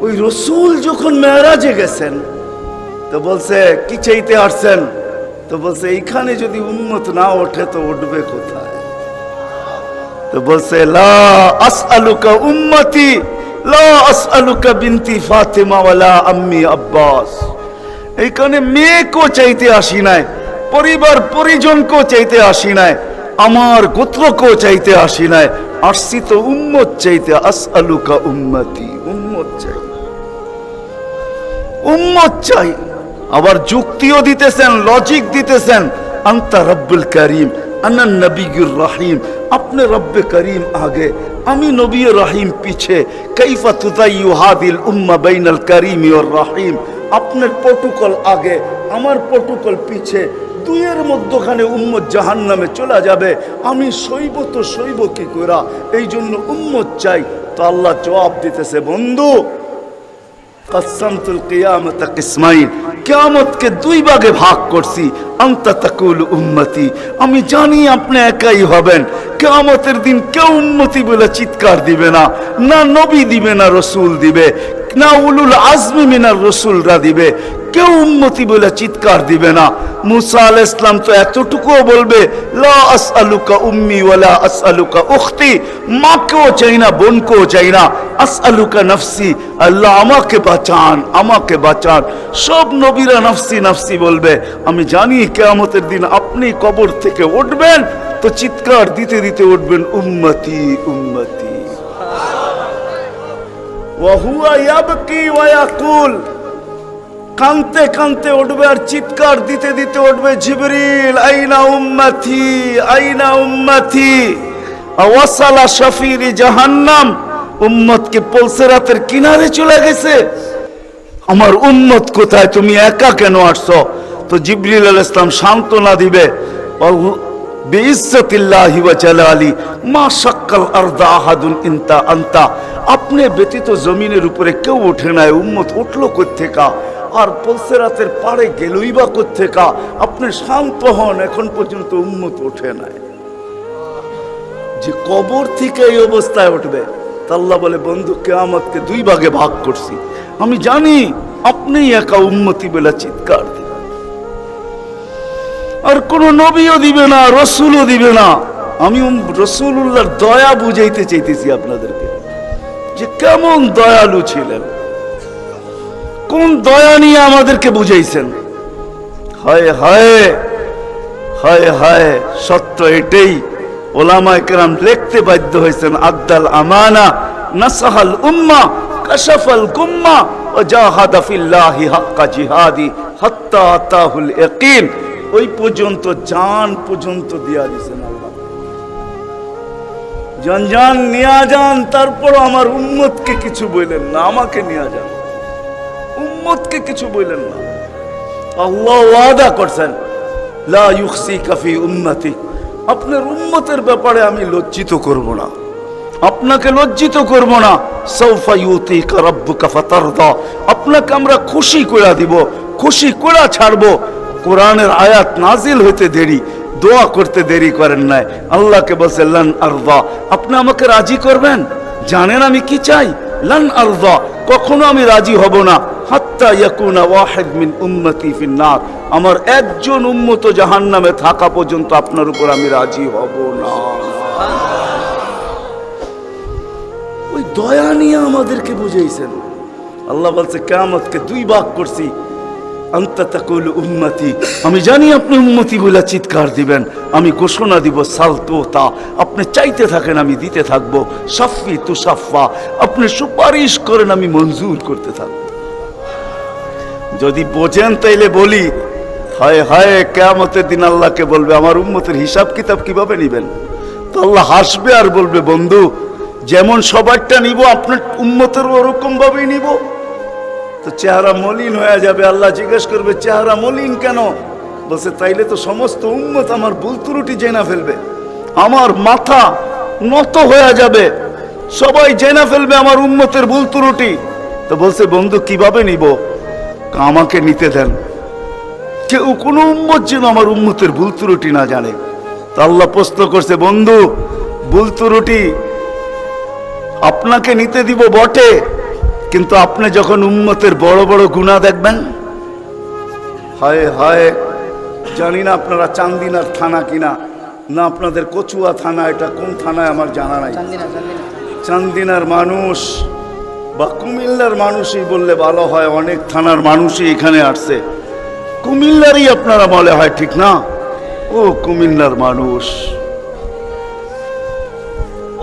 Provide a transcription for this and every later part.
ওই রসুল যখন মেরাজে গেছেন তো বলছে কি চাইতে আসছেন, তো বলছে এইখানে যদি উম্মত না ওঠে তো উঠবে কোথায়? তো বলছে লা আসআলুকা উম্মতি লা আসআলুকা বিনতি ফাতিমা ওয়ালা আম্মি আব্বাস। এইখানে মেয়েকেও চাইতে আসি নাই, পরিবার পরিজনকেও চাইতে আসি নাই, আমার গোত্রকেও চাইতে আসি নাই, আসছি তো উম্মত চাইতে। আসআলুকা উম্মতি, উম্মত চাই, উম্মত চাই। আবার যুক্তিও দিতেছেন, লজিক দিতেছেন। আনতা রব্বুল করিম আনা নবিয়ুর রহিম, আপনি রব্বে করিম আগে, আমি নবী রহিম পিছে। কাইফা তুদাইয়ু হাদিল উম্মাহ বাইনাল করিম ওয়ার রহিম, আপনার প্রটোকল আগে, আমার প্রটোকল পিছে, দুইয়ের মধ্যখানে উম্মত জাহান্নামে চলে যাবে, আমি সইব তো সইব কি কইরা? এই জন্য উম্মত চাই। তো আল্লাহ জবাব দিতেছে, বন্ধু কসমতুল কিয়ামত কিসমাইন, কিয়ামতকে দুই ভাগে ভাগ করছি। আনতা তাকুল উম্মতি, আমি জানি আপনি একাই হবেন। কিয়ামতের দিন কেউ উম্মতি বলে চিৎকার দিবে না, না নবী দিবে, না রসুল দিবে, না উলুল আজমি মিনার রসুলরা দিবে, কেউ উম্মতি বলে চিৎকার দিবে না। মুসা আলাইহিস সালাম তো এতটুকুও বলবে লা আসআলুকা উম্মি ওয়ালা আসআলুকা উখতি, মাকেও চাই না, বোনকেও চাই না, আসআলুকা নফসি, আল্লাহ আমাকে বাঁচান, আমাকে বাঁচান। সব নবীরা নফসি নফসি বলবে। আমি জানি কিয়ামতের দিন আপনি কবর থেকে উঠবেন তো চিৎকার দিতে দিতে উঠবেন উম্মতি উম্মতি। ওয়া হুয়া ইয়াবকি ওয়া ইয়াকুল, কানতে কানতে উঠবে আর চিৎকার দিতে দিতে উঠবে, জিবরিল আইনা উম্মতি আইনা উম্মতি। ওয়াসালা শাফিরি জাহান্নাম, উম্মতকে পলসেরাতের কিনারে চলে গেছে, আমার উম্মত কোথায়, তুমি একা কেন আসছো? তো জিবরিল আলাইহিস সালাম সান্ত্বনা দিবে, বিইজ্জতিল্লাহি ওয়া জালালি মা শাক্কাল আরদা আহাদুন ইনতা আনতা, আপনি ব্যতীত জমিনের উপরে কেউ ওঠে নাই, উম্মত উঠলো কোত্থেকা? আর পলসেরাতের পাড়ে গেলই বা কোত্থেকা? আপনি শান্ত হন, এখন পর্যন্ত উম্মত ওঠে নাই। যে কবর থেকে এই অবস্থায় উঠবে, আল্লাহ বলে বন্ধু কিয়ামতকে দুই ভাগে ভাগ করছি, আমি জানি আপনি একা উম্মতি বলে চিৎকার দিবেন, আর কোন নবীও দিবে না, রসুলও দিবে না। আমি রসুলুল্লাহর দয়া বুঝাইতে চাইতেছি আপনাদেরকে, যে কেমন দয়ালু ছিলেন, কোন দয়া নিয়ে আমাদেরকে বুঝাইছেন। হায় হায় হায় হায়, সত্য এটাই। ওলামায়ে কেরাম লিখতে বাধ্য হয়েছেন, আদ্দাল আমানা নাসাহাল উম্মাহ কাশাফাল গুম্মাহ ওয়া জাহাদা ফিল্লাহি হাক্কা জিহাদি হাত্তা আতাহুল ইয়াকিন। ওই পর্যন্ত জান পর্যন্ত দিয়া দিয়েছেন আল্লাহ, জান জান নিয়া যান, তারপর আমার উম্মতকে কিছু বললেন না, আমাকে নিয়া যান, উম্মতকে কিছু বললেন না। আল্লাহ ওয়াদা করছেন লা ইউখসিকা ফি উম্মতি, আপনার উম্মতের ব্যাপারে আমি লজ্জিত করব না, আপনাকে লজ্জিত করব না। সাউফা ইউতিকা রাব্বুকা ফাতারদা, আপনাকে আমরা খুশি করে দিব, খুশি করে ছাড়বো। কোরআনের আয়াত নাজিল হইতে দেরি, দোয়া করতে দেরি করেন নাই। আল্লাহকে বলছে লান আরদা, আপনি আমাকে রাজি করবেন? জানেন আমি কি চাই? লান আরদা, কখনো আমি রাজি হব না, হাত্তা ইয়াকুনা ওয়াহিদ মিন উম্মতি ফিন্নার, আমার একজন উম্মত জাহান্নামে থাকা পর্যন্ত আপনার উপর আমি রাজি হব না। ওই দয়া নিয়ে আমাদেরকে বুঝাইছেন। আল্লাহ বলছে কিয়ামতকে দুই ভাগ করছি। আনতা তাকুলু উম্মতি, আমি জানি আপনি উম্মতি বলে চিৎকার দিবেন, আমি ঘোষণা দিব সালতোতা, আপনি চাইতে থাকেন আমি দিতে থাকবো। সাফি তুসাফা, আপনি সুপারিশ করেন আমি মঞ্জুর করতে থাকবো। যদি বোঝেন তাইলে বলি, হায় হায় কিয়ামতের দিন আল্লাহকে বলবে আমার উম্মতের হিসাব কিতাব কিভাবে নিবেন? তো আল্লাহ হাসবে আর বলবে বন্ধু যেমন সবারটা নিব আপনার উম্মতের ওরকম ভাবেই নিব। তো চেহারা মলিন হয়ে যাবে। আল্লাহ জিজ্ঞেস করবে চেহারা মলিন কেন? বলছে তাইলে তো সমস্ত উম্মত আমার ভুল ত্রুটি জেনে ফেলবে, আমার মাথা নত হয়ে যাবে, সবাই জেনে ফেলবে আমার উম্মতের ভুল ত্রুটি। তো বলছে বন্ধু কিভাবে নিব? আমাকে নিতে দেন, কেউ কোনো উম্মত যেন আমার উম্মতের ভুল ত্রুটি না জানে। তো আল্লাহ প্রশ্ন করছে বন্ধু ভুল ত্রুটি আপনাকে নিতে দিব বটে, কিন্তু আপনি যখন উম্মতের বড় বড় গুনাহ দেখবেন, হায় হায়, জানি না আপনারা চান্দিনার থানা কিনা, না আপনাদের কচুয়া থানা, এটা কোন থানায় আমার জানা নাই। চান্দিনার মানুষ বা কুমিল্লার মানুষই বললে ভালো হয়, অনেক থানার মানুষই এখানে আসছে। কুমিল্লারই আপনারা বলে হয়, ঠিক না? ও কুমিল্লার মানুষ,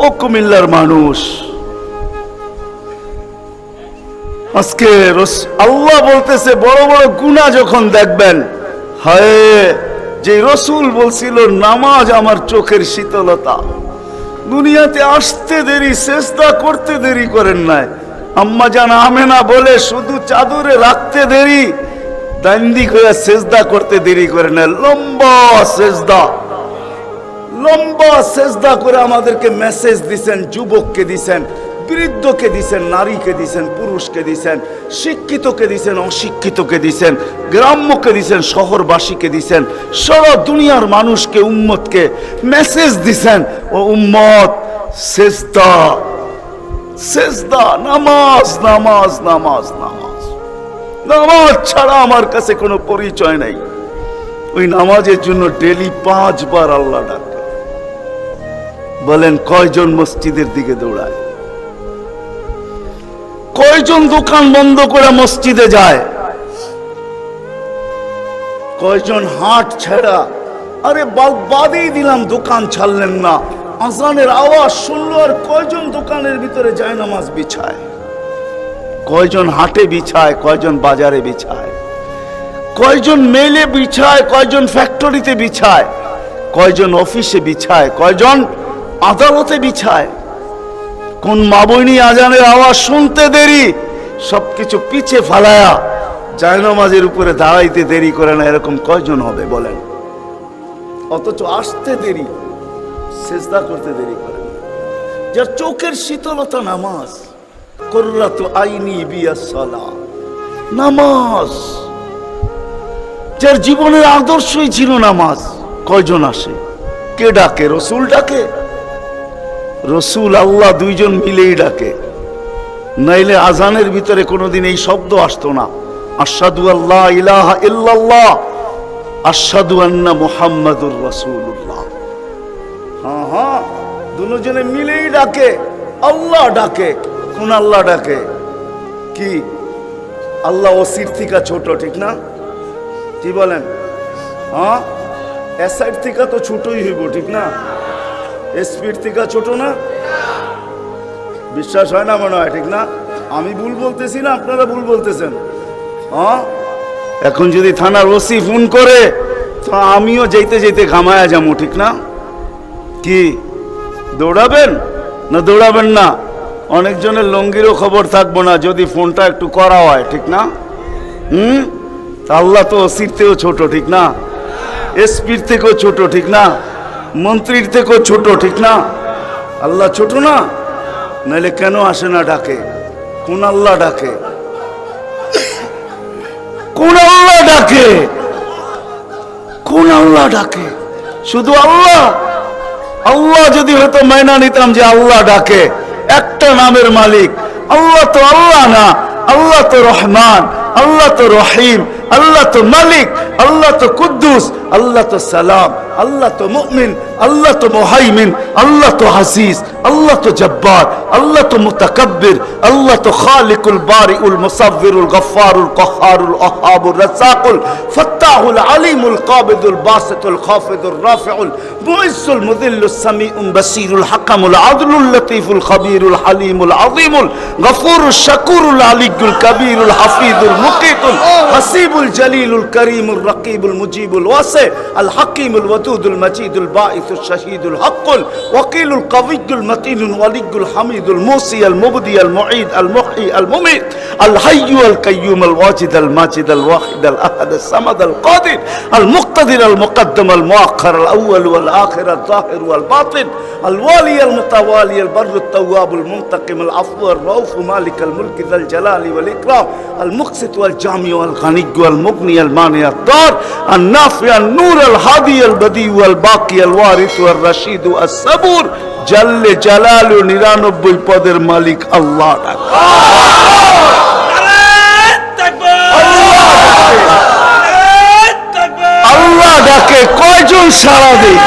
ও কুমিল্লার মানুষ, আজকে আল্লাহ বলতেছে বড় বড় গুনাহ যখন দেখবেন, হায়, যে রসুল বলছিল নামাজ আমার চোখের শীতলতা, দুনিয়াতে আসতে দেরি, সেজদা করতে দেরি করেন নাই। আম্মা জান আমেনা বলে শুধু চাদরে রাখতে দেরি, দান্দিক হয়ে সেজদা করতে দেরি করে না। লম্বা সেজদা, লম্বা সেজদা করে আমাদেরকে মেসেজ দিছেন, যুবককে দিছেন, বৃদ্ধকে দিছেন, নারীকে দিছেন, পুরুষকে দিছেন, শিক্ষিতকে দিছেন, অশিক্ষিতকে দিছেন, গ্রাম্যকে দিছেন, শহরবাসীকে দিছেন, সারা দুনিয়ার মানুষকে, উম্মতকে মেসেজ দিছেন, ও উম্মত সেজদা, সেজদা, নামাজ, নামাজ, নামাজ, নামাজ, নামাজ ছাড়া আমার কাছে কোনো পরিচয় নাই। ওই নামাজের জন্য ডেলি 5 বার আল্লাহ ডাকে। বলেন কয়জন মসজিদের দিকে দৌড়ায়? কয়জন দোকান বন্ধ করে মসজিদে যায়? কয়জন হাট ছেড়া, আরে বাদেই দিলাম দোকান ছাড়লেন না, আজানের আওয়াজ শুনলো আর কয়জন দোকানের ভিতরে যায় নামাজ বিছায়? কয়জন হাটে বিছায়, কয়জন বাজারে বিছায়, কয়জন মেলে বিছায়, কয়জন ফ্যাক্টরিতে বিছায়, কয়জন অফিসে বিছায়, কয়জন আদালতে বিছায়? কোন মা বইনি আজানের আওয়াজ শুনতে দেরি, সবকিছু পিছে ফালায়া জায়নামাজের উপরে দাঁড়াইতে দেরি করে না, এরকম কয়জন হবে বলেন? অথচ আসতে দেরি, সেজদা করতে দেরি করে না। যার চোখের শীতলতা নামাজ, কুররাতু আইনি বিয়াস সালাহ, নামাজ, যার জীবনের আদর্শই ছিল নামাজ, কয়জন আসে? কে ডাকে? রসুল ডাকে? রসুল আল্লাহ দুইজন মিলেই ডাকে, নাইলে আজানের ভিতরে কোনোদিন এই শব্দ আসতো না, আশহাদু আল্লা ইলাহা ইল্লাল্লাহ, আশহাদু আন্না মুহাম্মাদুর রাসূলুল্লাহ। হ্যাঁ হ্যাঁ, দুজনে মিলেই ডাকে, আল্লাহ ডাকে। কোন আল্লাহ ডাকে? কি আল্লাহ ওসির থেকে ছোট, ঠিক না? কি বলেন? হ্যাঁ, এসআইর থেকে তো ছোটই হইব, ঠিক না? এসপির থেকে ছোট না? বিশ্বাস হয় না মনে হয়, ঠিক না? আমি ভুল বলতেছি না, আপনারা ভুল বলতেছেন। হ্যাঁ, এখন যদি থানার ওসি ফোন করে তো আমিও যেতে যেতে ঘামায়া যাবো, ঠিক না? কি দৌড়াবেন না দৌড়াবেন না? অনেকজনের লঙ্গিরও খবর থাকবো না যদি ফোনটা একটু করা হয়, ঠিক না? আল্লাহ তো ওসির থেকেও ছোট, ঠিক না? এসপির থেকেও ছোট, ঠিক না? মন্ত্রীর থেকেও ছোট, ঠিক না? আল্লাহ ছোট না? নাইলে কেন আসে না ডাকে? কোন আল্লাহ ডাকে? কোন আল্লাহ ডাকে? কোন আল্লাহ ডাকে? শুধু আল্লাহ। আল্লাহ যদি হয়তো মাইনা নিতাম যে আল্লাহ ডাকে, একটা নামের মালিক আল্লাহ, তো আল্লাহ না, আল্লাহ তো রহমান, আল্লাহ তো রহিম, আল্লাহ তো মালিক, আল্লাহ তো কুদ্দুস, আল্লাহ তো সালাম, আল্লাহ তো মুমিন, আল্লাহ তো মুহাইমিন, আল্লাহ তো আজিজ, আল্লাহ তো জব্বার, আল্লাহ তো মুতাকাব্বির, আল্লাহ তো খালিকুল বারিউল মুসাব্বিরুল গফফারুল কহ্হারুল ওয়াহ্হাবুর রাজ্জাকুল ফাত্তাহুল আলিমুল কাবিদুল বাসিতুল খাফিদুর রাফিউল মুইজ্জুল মুযিল্লুস সামিউল বাসিরুল হাকামুল আদলুল লতীফুল খবীরুল হালিমুল আযীমুল গফুরুশ শাকুরুল আলিয়ুল কবীরুল হাফিজুল মুকিতুল হাসিবুল জলিলুল করিমুর রকিবুল মুজিবুল ওয়াসি আল হাকিমুল ওয়াদুদুল মজিদুল বাঈসুশ শাহীদুল হকুল ওয়াকিলুল কবিয়ুল মতিনুল ওয়ালিয়ুল হামিদুল মুসি আল মুবদি আল মুঈদ আল মুহয়ি আল মুমীত আল হাইয়্যু আল কাইয়্যুম আল ওয়াজিদ আল মাজিদ আল ওয়াহিদ আল আহাদ আল সামাদ আল কাদির আল মুক্তাদির আল মুকদ্দম আল মুআখ্খার আল আউয়াল ওয়াল আখির আল যাহির ওয়াল বাতিন আল ওয়ালি আল মুতাওয়ালি আল বাররু আত তাওয়াব আল মুনতাকিম আল আফু আর রাউফ মালিক আল মুলক যাল জালালি ওয়াল ইকরাম আল মুকসিত ওয়াল জামি ওয়াল গানি ওয়াল মুগনি আল মানি আত দার আল নাফি আল নূর আল হাদি আল বদি ওয়াল বাকি আল ওয়ারিস ওয়াল রশিদ আস সাবুর জাল্লে জালালু 99 পদের মালিক আল্লাহ। ডাকে কয়জন সাড়া দেই?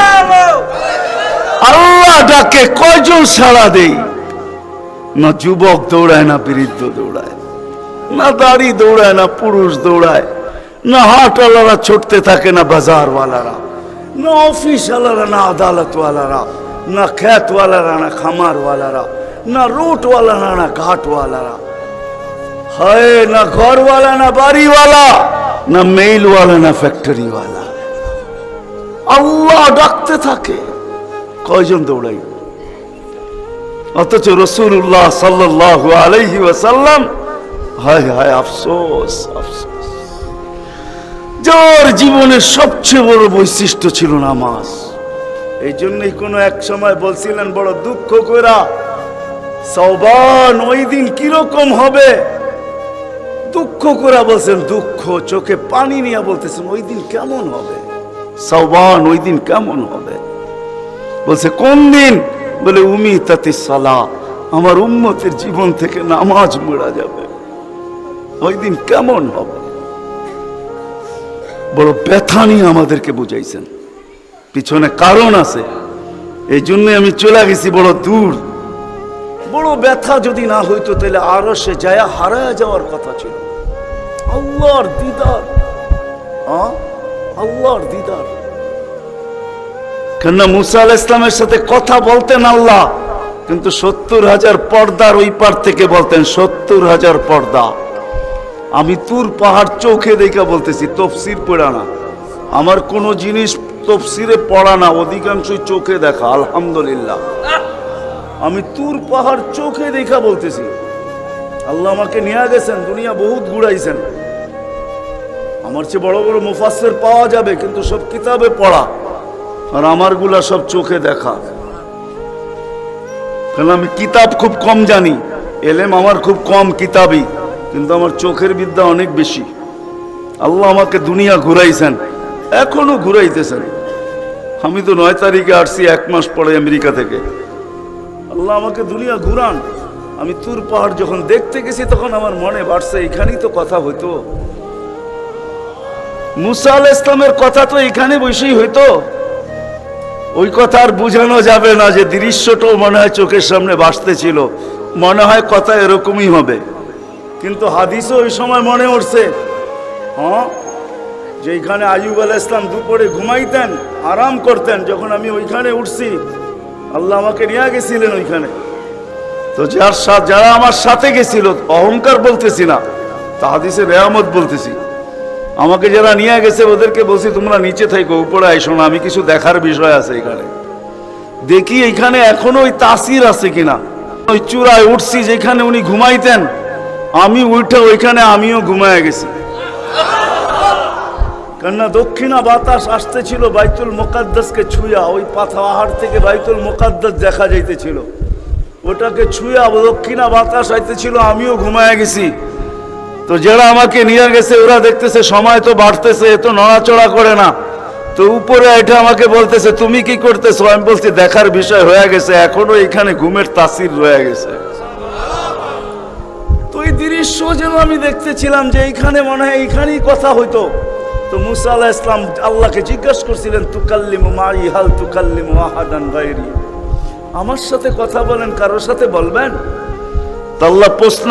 আল্লাহ ডাকে কয়জন সাড়া দেই? না যুবক দৌড়ায়, না বৃদ্ধ দৌড়ায়, না দাড়ি দৌড়ায়, না পুরুষ দৌড়ায়, না হাটওয়ালারা ছুটতে থাকে, না বাজারওয়ালারা, না অফিসওয়ালারা, না আদালতওয়ালারা, না খেতওয়ালারা, না খামারওয়ালারা, না রুটওয়ালারা, না ঘাটওয়ালারা, হায় না ঘরওয়ালা, না বাড়িওয়ালা, না মেইলওয়ালা, না ফ্যাক্টরিওয়ালা। আল্লাহ ডাকতে থাকে, কয়জন দৌড়াই? অথচ রাসূলুল্লাহ সাল্লাল্লাহু আলাইহি ওয়াসাল্লাম, হায় হায় আফসোস আফসোস, যার জীবনের সবচেয়ে বড় বৈশিষ্ট্য ছিল নামাজ। এই জন্যই কোন এক সময় বলছিলেন বড় দুঃখ কইরা, সওবান ওই দিন কিরকম হবে, দুঃখ করে বলছেন, দুঃখ চোখে পানি নিয়ে বলতেছেন ওই দিন কেমন হবে, সওবান ওই দিন কেমন হবে। বলছে কোন দিন? বলে উমিতাতিস সালাহ, আমার উম্মতের জীবন থেকে নামাজ মুড়া যাবে, ওই দিন কেমন হবে। বড় ব্যথা নিয়ে আমাদেরকে বুঝাইছেন, পিছনে কারণ আছে, এই জন্য আমি চলে গেছি বড় দূর। বড় ব্যথা যদি না হইতো তাহলে আরো সে যায় হারায় যাওয়ার কথা ছিল। আল্লাহর দিদার, আল্লাহর দিদার। কেননা মুসা আলাইহিস সালামের সাথে কথা বলতেন আল্লাহ, কিন্তু 70,000 পর্দার ওই পার থেকে বলতেন, 70,000 পর্দা। আমি তুর পাহাড় চোখে দেখা বলতেছি, তফসির পড়া না, আমার কোনো জিনিস তফসিরে পড়া না, অধিকাংশই চোখে দেখা। আলহামদুলিল্লাহ, আমি তুর পাহাড় চোখে দেখা বলতেছি। আল্লাহ আমাকে নিয়ে গেছেন, দুনিয়া বহুত ঘুরাইছেন। আমার চেয়ে বড় বড় মুফাসসির পাওয়া যাবে, কিন্তু সব কিতাবে পড়া, আর আমারগুলা সব চোখে দেখা। কারণ আমি কিতাব খুব কম জানি, এলেম আমার খুব কম কিতাবই, কিন্তু আমার চোখের বিদ্যা অনেক বেশি। আল্লাহ আমাকে দুনিয়া ঘুরাইছেন, এখনো ঘুরাইতেছেন। আমি তো 9 তারিখে আসছি, 1 মাস পরে আমেরিকা থেকে। আল্লাহ আমাকে দুনিয়া ঘুরান। আমি তুর পাহাড় যখন দেখতে গেছি তখন আমার মনে বাড়ছে এখানেই তো কথা হইতো, মুসা আলাইহিস সালামের কথা তো এখানে বসেই হইতো। ওই কথা আর বুঝানো যাবে না, যে দৃশ্যটাও মনে হয় চোখের সামনে ভাসতেছিল, মনে হয় কথা এরকমই হবে। কিন্তু হাদিসও ওই সময় মনে উঠছে, যে এখানে আইয়ুব আলাইহিস সালাম দুপুরে ঘুমাইতেন, আরাম করতেন, যখন আমি ওইখানে উঠছি আল্লাহ আমাকে নিয়ে গেছিলেন ওইখানে। তো যারা আমার সাথে গেছিল, অহংকার বলতেছি না, তা হাদিসের নেয়ামত বলতেছি, আমাকে যারা নিয়ে গেছে ওদেরকে বলছি তোমরা নিচে থাকো, উপরে আইসো না, আমি কিছু দেখার বিষয় আছে এখানে। দেখি এইখানে এখনো ওই তাসির আছে কিনা। ওই চূড়ায় উঠছি যেখানে উনি ঘুমাইতেন, আমি উঠে ওইখানে আমিও ঘুমায় গেছি। কেননা দক্ষিণা বাতাস আসতেছিল বাইতুল মুকাদ্দাসকে ছুঁয়া, ওই পাহাড় থেকে বাইতুল মুকাদ্দাস দেখা যাইতেছিল, ওটাকে ছুঁয়া দক্ষিণা বাতাস আইতেছিল, আমিও ঘুমায় গেছি। তো যারা আমাকে নিয়ে গেছে ওরা দেখতেছে সময় তো বাড়তেছে, এত নড়াচড়া করে না, তো উপরে এটা আমাকে বলতেছে তুমি কি করতেছো? আমি বলছি দেখার বিষয় হয়ে গেছে, এখনো এখানে ঘুমের তাসির রয়ে গেছে। তো এই দৃশ্য যেন আমি দেখতেছিলাম যে এইখানে মনে হয় এইখানেই কথা হইতো। তো মুসা আলাইহিস সালাম আল্লাহকে জিজ্ঞাসা করছিলেন, তুকাল্লিমু মাই হাল তুকাল্লিমু আহাদান গায়রি, আমার সাথে কথা বলেন, কারোর সাথে বলবেন? তো আল্লাহ প্রশ্ন